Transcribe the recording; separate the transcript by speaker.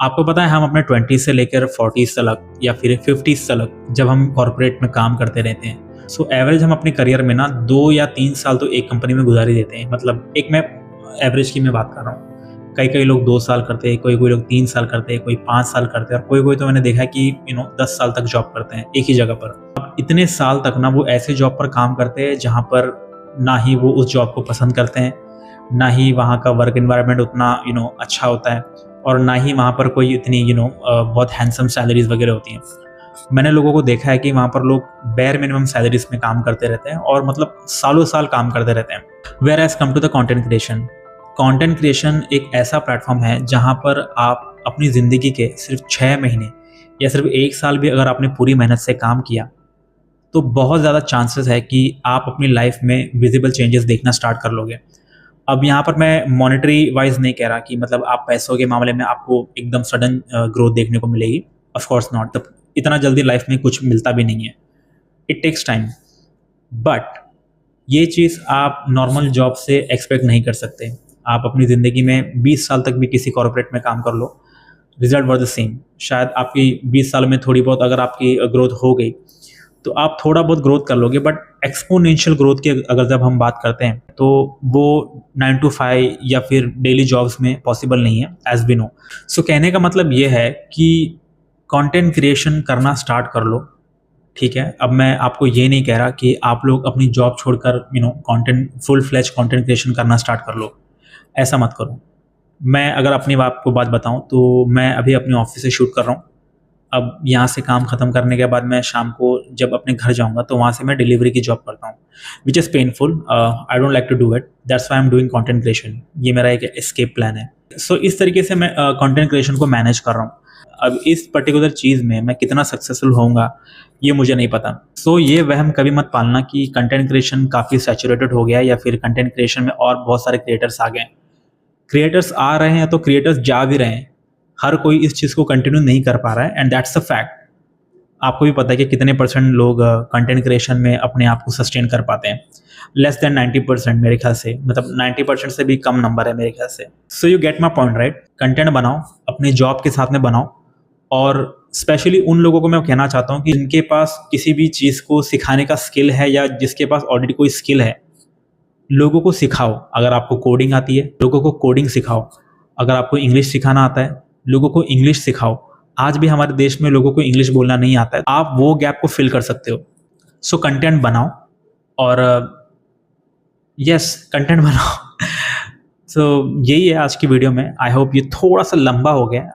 Speaker 1: आपको पता है हम अपने 20 से लेकर 40 तक या फिर 50 तक जब हम कॉर्पोरेट में काम करते रहते हैं, सो एवरेज हम अपने करियर में ना 2 या 3 साल तो एक कंपनी में गुजार ही देते हैं। मतलब एक मैं एवरेज की मैं बात कर रहा हूँ। कई कई लोग 2 साल करते हैं, कोई कोई लोग 3 साल करते हैं, कोई 5 साल करते हैं, और कोई कोई तो मैंने देखा है कि 10 साल तक जॉब करते हैं एक ही जगह पर। अब इतने साल तक ना वो ऐसे जॉब पर काम करते हैं जहाँ पर ना ही वो उस जॉब को पसंद करते हैं, ना ही वहाँ का वर्क एनवायरनमेंट उतना अच्छा होता है, और ना ही वहाँ पर कोई इतनी बहुत हैंडसम सैलरीज वगैरह होती हैं। मैंने लोगों को देखा है कि वहाँ पर लोग बेयर मिनिमम सैलरीज में काम करते रहते हैं और मतलब सालों साल काम करते रहते हैं। Whereas come to the content creation, content creation एक ऐसा प्लेटफॉर्म है जहाँ पर आप अपनी ज़िंदगी के सिर्फ 6 महीने या सिर्फ 1 साल भी अगर आपने पूरी मेहनत से काम किया तो बहुत ज़्यादा चांसेस है कि आप अपनी लाइफ में विजिबल चेंजेस देखना स्टार्ट कर लोगे। अब यहाँ पर मैं मॉनेटरी वाइज नहीं कह रहा कि मतलब आप पैसों के मामले में आपको एकदम सडन ग्रोथ देखने को मिलेगी। ऑफ कोर्स नॉट, तब इतना जल्दी लाइफ में कुछ मिलता भी नहीं है, इट टेक्स टाइम। बट ये चीज़ आप नॉर्मल जॉब से एक्सपेक्ट नहीं कर सकते। आप अपनी ज़िंदगी में 20 साल तक भी किसी कॉर्पोरेट में काम कर लो, रिजल्ट वर द सेम। शायद आपकी 20 साल में थोड़ी बहुत अगर आपकी ग्रोथ हो गई तो आप थोड़ा बहुत ग्रोथ कर लोगे, बट एक्सपोनेंशियल ग्रोथ की अगर जब हम बात करते हैं तो वो 9 to 5 या फिर डेली जॉब्स में पॉसिबल नहीं है, एज वी नो। सो कहने का मतलब ये है कि कंटेंट क्रिएशन करना स्टार्ट कर लो, ठीक है। अब मैं आपको ये नहीं कह रहा कि आप लोग अपनी जॉब छोड़कर content full fledge content creation करना स्टार्ट कर लो, ऐसा मत करो। मैं अगर अपनी आपको बात बताऊं तो मैं अभी अपने ऑफिस से शूट कर रहा हूँ। अब यहाँ से काम ख़त्म करने के बाद मैं शाम को जब अपने घर जाऊँगा तो वहाँ से मैं डिलीवरी की जॉब करता हूँ, which is painful. I don't like to do it, that's why I am doing content creation. ये मेरा एक एस्केप प्लान है। सो इस तरीके से मैं कंटेंट क्रिएशन को मैनेज कर रहा हूँ। अब इस पर्टिकुलर चीज़ में मैं कितना सक्सेसफुल होऊंगा ये मुझे नहीं पता। सो ये वहम कभी मत पालना कि कंटेंट क्रिएशन काफ़ी सैचुरेटेड हो गया है या फिर कंटेंट क्रिएशन में और बहुत सारे क्रिएटर्स आ गए। क्रिएटर्स आ रहे हैं तो क्रिएटर्स जा भी रहे हैं। हर कोई इस चीज़ को कंटिन्यू नहीं कर पा रहा है, एंड दैट्स अ फैक्ट। आपको भी पता है कि कितने परसेंट लोग कंटेंट क्रिएशन में अपने आप को सस्टेन कर पाते हैं। लेस देन 90% मेरे ख्याल से, मतलब 90% से भी कम नंबर है मेरे ख्याल से। So you get my point right. Content बनाओ, अपनी जॉब के साथ में बनाओ, और स्पेशली उन लोगों को मैं कहना चाहता हूँ कि जिनके पास किसी भी चीज़ को सिखाने का स्किल है या जिसके पास ऑलरेडी कोई स्किल है, लोगों को सिखाओ। अगर आपको कोडिंग आती है, लोगों को कोडिंग सिखाओ। अगर आपको इंग्लिश सिखाना आता है, लोगों को इंग्लिश सिखाओ। आज भी हमारे देश में लोगों को इंग्लिश बोलना नहीं आता है, आप वो गैप को फिल कर सकते हो। सो कंटेंट बनाओ, और यस कंटेंट बनाओ। सो यही है आज की वीडियो में। आई होप ये थोड़ा सा लंबा हो गया।